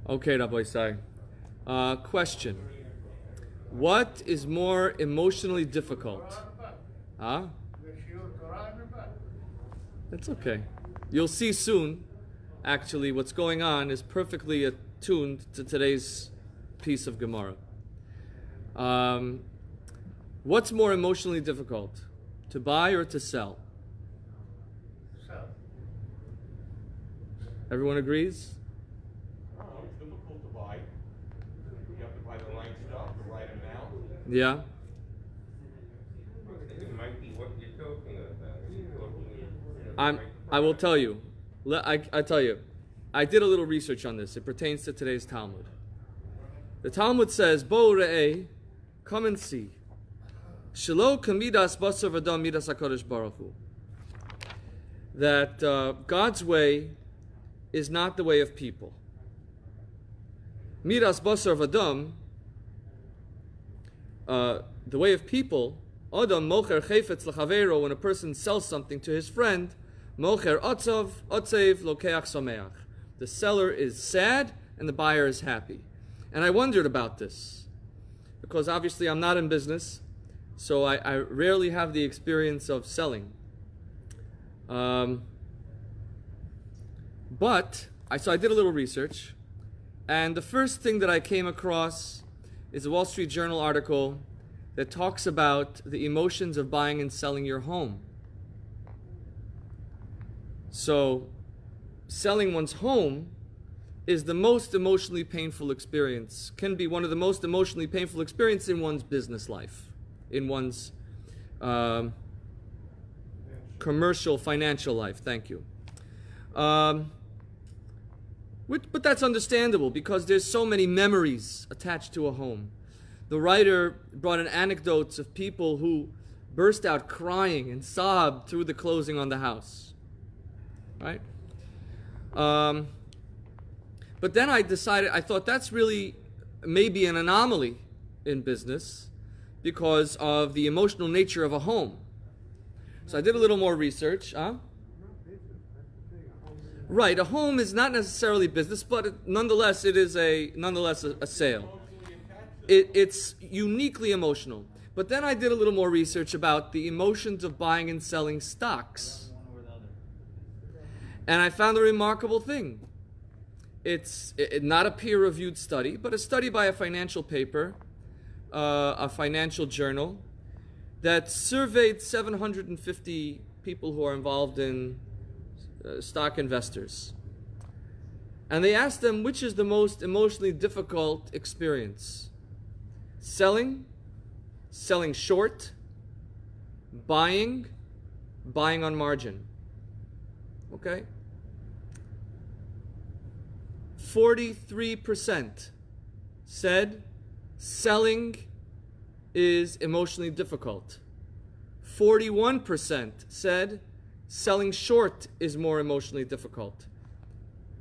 Okay, Rabbi Isai. Question. What is more emotionally difficult? Huh? That's okay. You'll see soon, actually, what's going on is perfectly attuned to today's piece of Gemara. What's more emotionally difficult? To buy or to sell? Sell. Everyone agrees? It's difficult to buy. You have to buy the right stuff, the right amount. Yeah? It might be what you're talking about. I will tell you. I tell you. I did a little research on this. It pertains to today's Talmud. The Talmud says, Bo re'eh, come and see. Shelo kamidas basar v'adam midas HaKadosh Baruch Hu. That God's way is not the way of people. Midas basar v'adam, the way of people, Adam mocher chayfetz l'chavero, when a person sells something to his friend, mocher otzav, otzev lokeach someach. The seller is sad and the buyer is happy. And I wondered about this, because obviously I'm not in business, so I rarely have the experience of selling. So I did a little research, and the first thing that I came across is a Wall Street Journal article that talks about the emotions of buying and selling your home. So, selling one's home is the most emotionally painful experience, can be one of the most emotionally painful experiences in one's business life, in one's commercial, financial life. Thank you. But that's understandable because there's so many memories attached to a home. The writer brought in anecdotes of people who burst out crying and sobbed through the closing on the house. Right? But then I thought that's really maybe an anomaly in business because of the emotional nature of a home. So I did a little more research. Right, a home is not necessarily business, but nonetheless it is a sale. It's uniquely emotional. But then I did a little more research about the emotions of buying and selling stocks. And I found a remarkable thing. It's not a peer-reviewed study, but a study by a financial paper, a financial journal, that surveyed 750 people who are involved in stock investors. And they asked them, which is the most emotionally difficult experience? Selling short, buying on margin. Okay? 43% said selling is emotionally difficult. 41% said selling short is more emotionally difficult.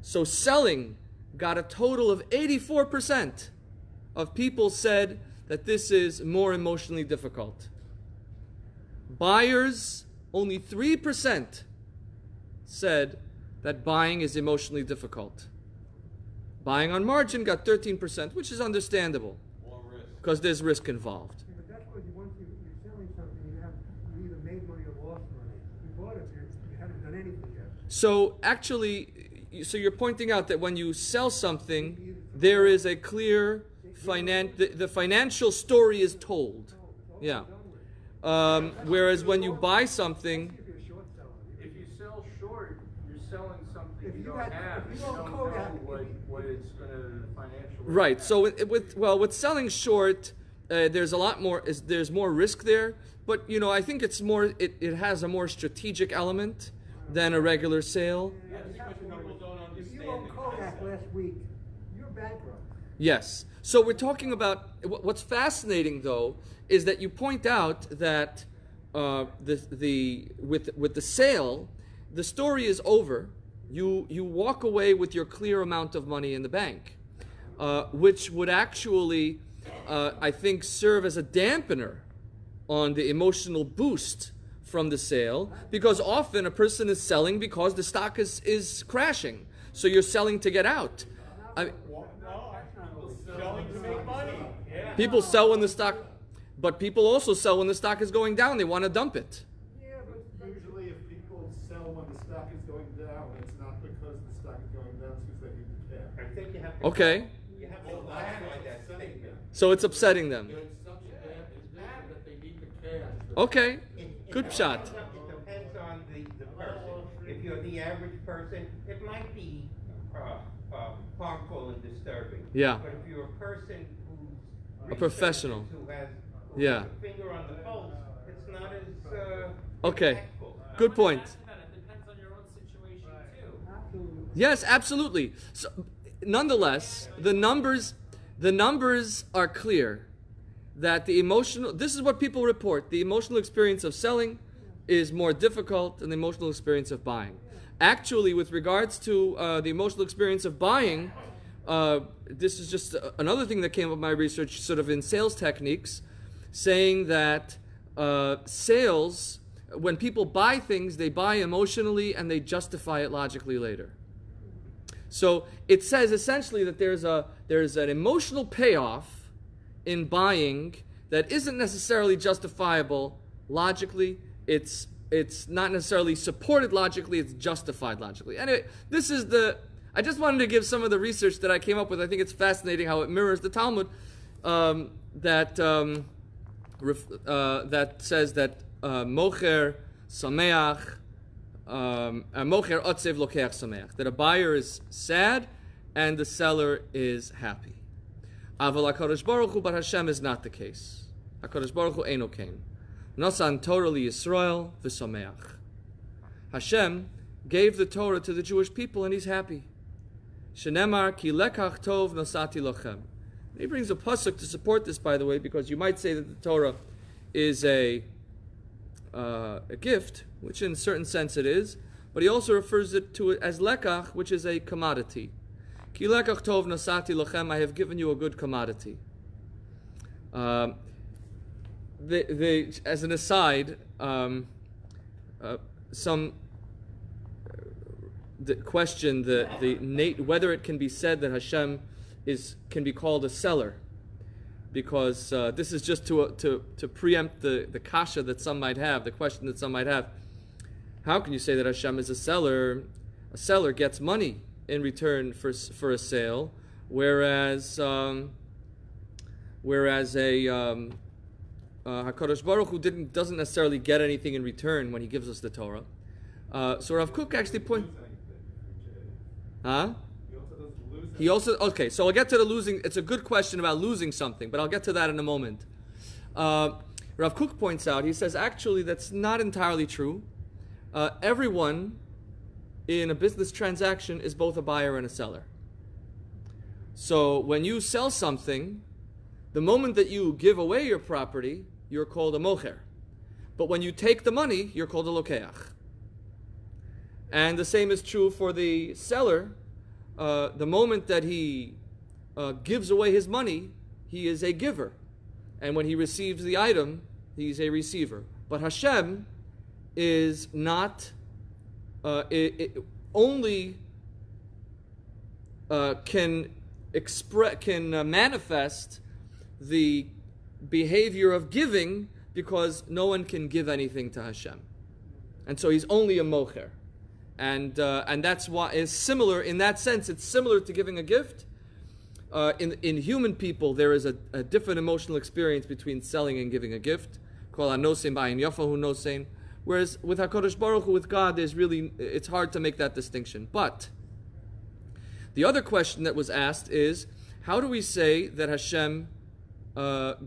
So selling got a total of 84% of people said that this is more emotionally difficult. Buyers, only 3% said that buying is emotionally difficult. Buying on margin got 13%, which is understandable because there's risk involved. Yeah, but that's because once you're selling something, you either made money or lost money. You bought it, you haven't done anything yet. So actually, you're pointing out that when you sell something, there is a clear the financial story is told. Yeah. Whereas when you buy something, if you sell short, you're selling something you don't have. if You you don't don't know know what it's going to financially. right? So with selling short, there's a lot more. There's more risk there, but I think it's more. It has a more strategic element than a regular sale. If you own Kodak last week, you're bankrupt. Yes. So we're talking about what's fascinating, though, is that you point out that with the sale, the story is over. You walk away with your clear amount of money in the bank, which would actually, I think, serve as a dampener on the emotional boost from the sale, because often a person is selling because the stock is crashing. So you're selling to get out. Selling to make money. Yeah. People sell when the stock, but people also sell when the stock is going down. They want to dump it. Yeah, but Usually if people sell when the stock is going down, it's not because the stock is going down, it's because they need the cash. I think you have to. Okay, You have to clarify that statement. so it's upsetting them. It's such a bad position that they need the cash. Okay, good shot. It depends on the person. If you're the average person, it might be harmful and disturbing. Yeah. But if you're a person who's A professional. who has Yeah. a finger on the pulse, it's not as Okay, impactful. good point. It depends on your own situation too. absolutely. Yes, absolutely. So, nonetheless, the numbers are clear that the emotional. This is what people report: the emotional experience of selling is more difficult than the emotional experience of buying. Actually, with regards to the emotional experience of buying, this is just another thing that came up in my research, sort of in sales techniques, saying that sales, when people buy things, they buy emotionally and they justify it logically later. So it says essentially that there's an emotional payoff in buying that isn't necessarily justifiable logically. It's not necessarily supported logically, it's justified logically. Anyway, I just wanted to give some of the research that I came up with. I think it's fascinating how it mirrors the Talmud that says that mocher sameach, mocher otzev lokeach sameach, that a buyer is sad and the seller is happy. Aval HaKadosh Baruch Hu, but Hashem is not the case. HaKadosh Baruch Hu eino kein. Nasan Torah li Yisrael v'sameach. Hashem gave the Torah to the Jewish people and he's happy. Shenemar ki lekach tov nosati lochem. He brings a pasuk to support this, by the way, because you might say that the Torah is a gift, which in a certain sense it is, but he also refers to it as lekach, which is a commodity. Ki lekach tov nosati lochem, I have given you a good commodity. As an aside, some question whether it can be said that Hashem can be called a seller, because this is just to preempt the kasha that some might have, the question that some might have. How can you say that Hashem is a seller? A seller gets money in return for a sale, whereas HaKadosh Baruch Hu doesn't necessarily get anything in return when he gives us the Torah. So Rav Kook actually Huh? He also, okay, so I'll get to the losing. It's a good question about losing something, but I'll get to that in a moment. Rav Kook points out, he says, actually, that's not entirely true. Everyone in a business transaction is both a buyer and a seller. So when you sell something, the moment that you give away your property, you're called a mocher. But when you take the money, you're called a lokeach. And the same is true for the seller. The moment that he gives away his money, he is a giver. And when he receives the item, he's a receiver. But Hashem is not, only can manifest the behavior of giving because no one can give anything to Hashem. And so he's only a mocher. And that's why it's similar in that sense. It's similar to giving a gift. In human people, there is a different emotional experience between selling and giving a gift. Whereas with HaKadosh Baruch Hu, with God, it's hard to make that distinction. But the other question that was asked is, how do we say that Hashem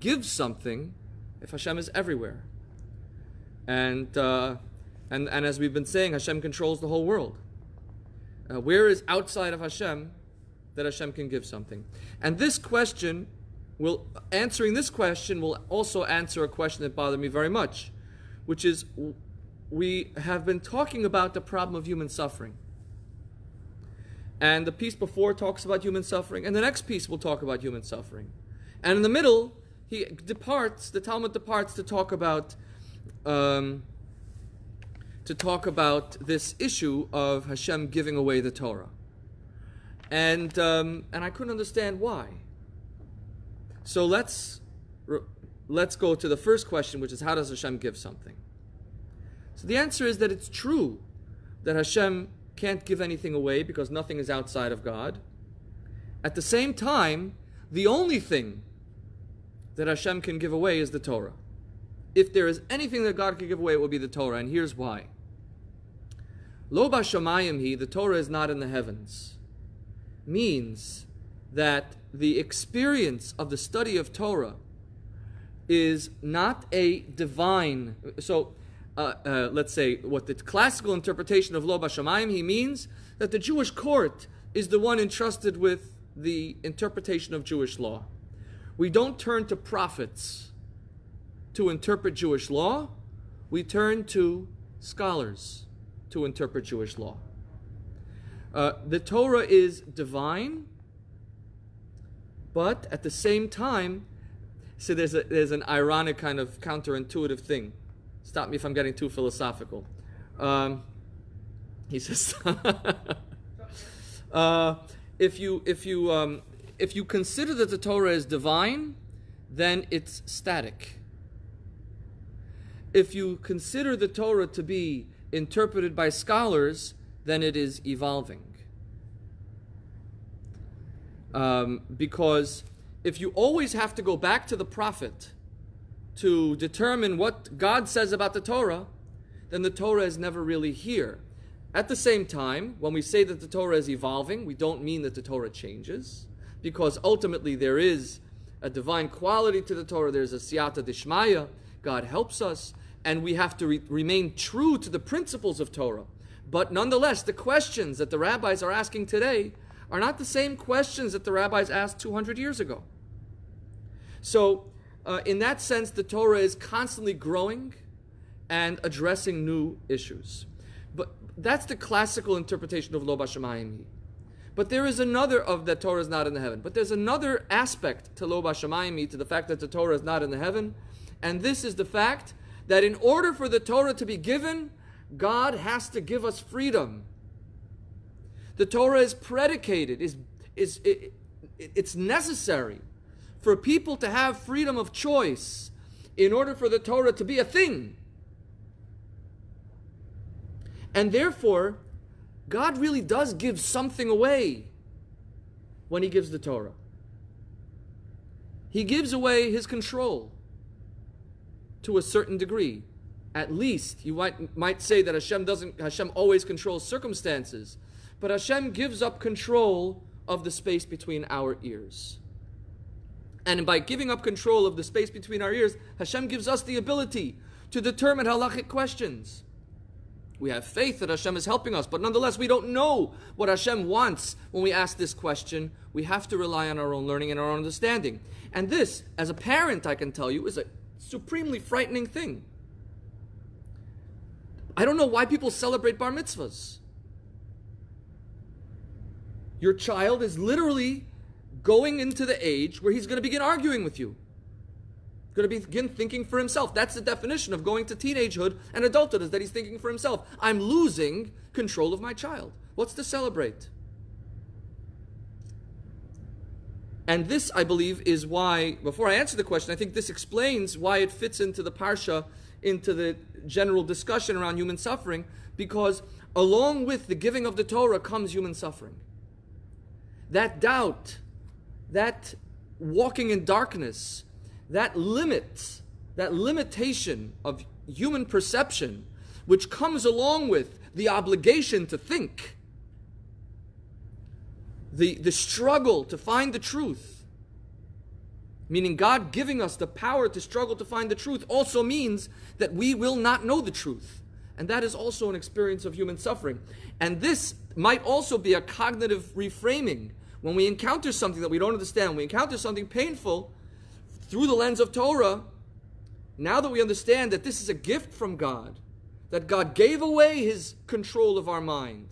gives something if Hashem is everywhere? And as we've been saying, Hashem controls the whole world. Where is outside of Hashem that Hashem can give something? And answering this question will also answer a question that bothered me very much, which is, we have been talking about the problem of human suffering. And the piece before talks about human suffering, and the next piece will talk about human suffering. And in the middle, the Talmud departs to talk about this issue of Hashem giving away the Torah. And I couldn't understand why. So let's go to the first question, which is, how does Hashem give something? So the answer is that it's true that Hashem can't give anything away because nothing is outside of God. At the same time, the only thing that Hashem can give away is the Torah. If there is anything that God can give away, it will be the Torah, and here's why. Lo b'shamayim hi, the Torah is not in the heavens, means that the experience of the study of Torah is not a divine. So, let's say what the classical interpretation of Lo b'shamayim hi means, that the Jewish court is the one entrusted with the interpretation of Jewish law. We don't turn to prophets to interpret Jewish law. We turn to scholars to interpret Jewish law. The Torah is divine, but at the same time, so there's an ironic kind of counterintuitive thing. Stop me if I'm getting too philosophical. He says, if you consider that the Torah is divine, then it's static. If you consider the Torah to be interpreted by scholars, then it is evolving. Because if you always have to go back to the prophet to determine what God says about the Torah, then the Torah is never really here. At the same time, when we say that the Torah is evolving, we don't mean that the Torah changes, because ultimately there is a divine quality to the Torah. There's a siyata dishmaya. God helps us, and we have to remain true to the principles of Torah. But nonetheless, the questions that the rabbis are asking today are not the same questions that the rabbis asked 200 years ago. So, in that sense, the Torah is constantly growing and addressing new issues. But that's the classical interpretation of Lo b'shamayim hi. But there is another of that Torah is not in the heaven. But there's another aspect to Lo b'shamayim hi, to the fact that the Torah is not in the heaven. And this is the fact that in order for the Torah to be given, God has to give us freedom. The Torah is predicated, it's necessary for people to have freedom of choice in order for the Torah to be a thing. And therefore, God really does give something away when He gives the Torah. He gives away His control to a certain degree. At least you might say that Hashem always controls circumstances, but Hashem gives up control of the space between our ears. And by giving up control of the space between our ears, Hashem gives us the ability to determine halachic questions. We have faith that Hashem is helping us, but nonetheless we don't know what Hashem wants when we ask this question. We have to rely on our own learning and our own understanding. And this, as a parent, I can tell you, is a supremely frightening thing. I don't know why people celebrate bar mitzvahs. Your child is literally going into the age where he's going to begin arguing with you. Going to begin thinking for himself. That's the definition of going to teenagehood and adulthood, is that he's thinking for himself. I'm losing control of my child. What's to celebrate? And this, I believe, is why, before I answer the question, I think this explains why it fits into the parsha, into the general discussion around human suffering, because along with the giving of the Torah comes human suffering. That doubt, that walking in darkness, that limitation of human perception, which comes along with the obligation to think, the struggle to find the truth, meaning God giving us the power to struggle to find the truth, also means that we will not know the truth. And that is also an experience of human suffering. And this might also be a cognitive reframing. When we encounter something that we don't understand, when we encounter something painful, through the lens of Torah, now that we understand that this is a gift from God, that God gave away His control of our mind,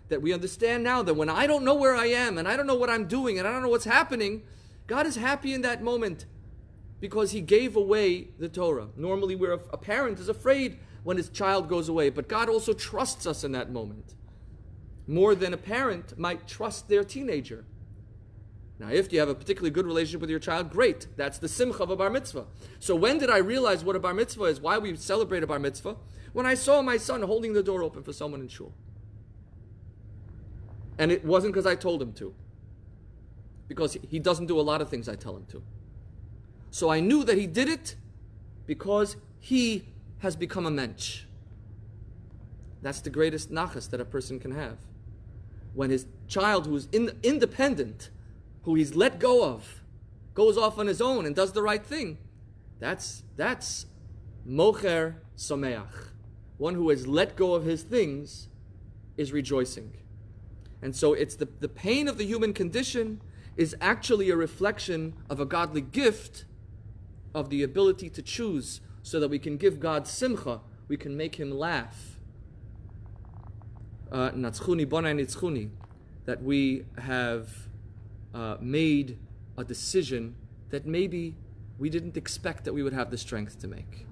that we understand now that when I don't know where I am, and I don't know what I'm doing, and I don't know what's happening, God is happy in that moment because He gave away the Torah. Normally a parent is afraid when his child goes away, but God also trusts us in that moment. more than a parent might trust their teenager. Now, if you have a particularly good relationship with your child, great. That's the simcha of a bar mitzvah. So when did I realize what a bar mitzvah is, why we celebrate a bar mitzvah? When I saw my son holding the door open for someone in shul. And it wasn't because I told him to. Because he doesn't do a lot of things I tell him to. So I knew that he did it because he has become a mensch. That's the greatest nachas that a person can have. When his child, who is independent, who he's let go of, goes off on his own and does the right thing, that's mocher someach. One who has let go of his things is rejoicing. And so it's the pain of the human condition is actually a reflection of a godly gift of the ability to choose so that we can give God simcha, we can make him laugh. Natzchuni bonai nitzchuni, that we have made a decision that maybe we didn't expect that we would have the strength to make.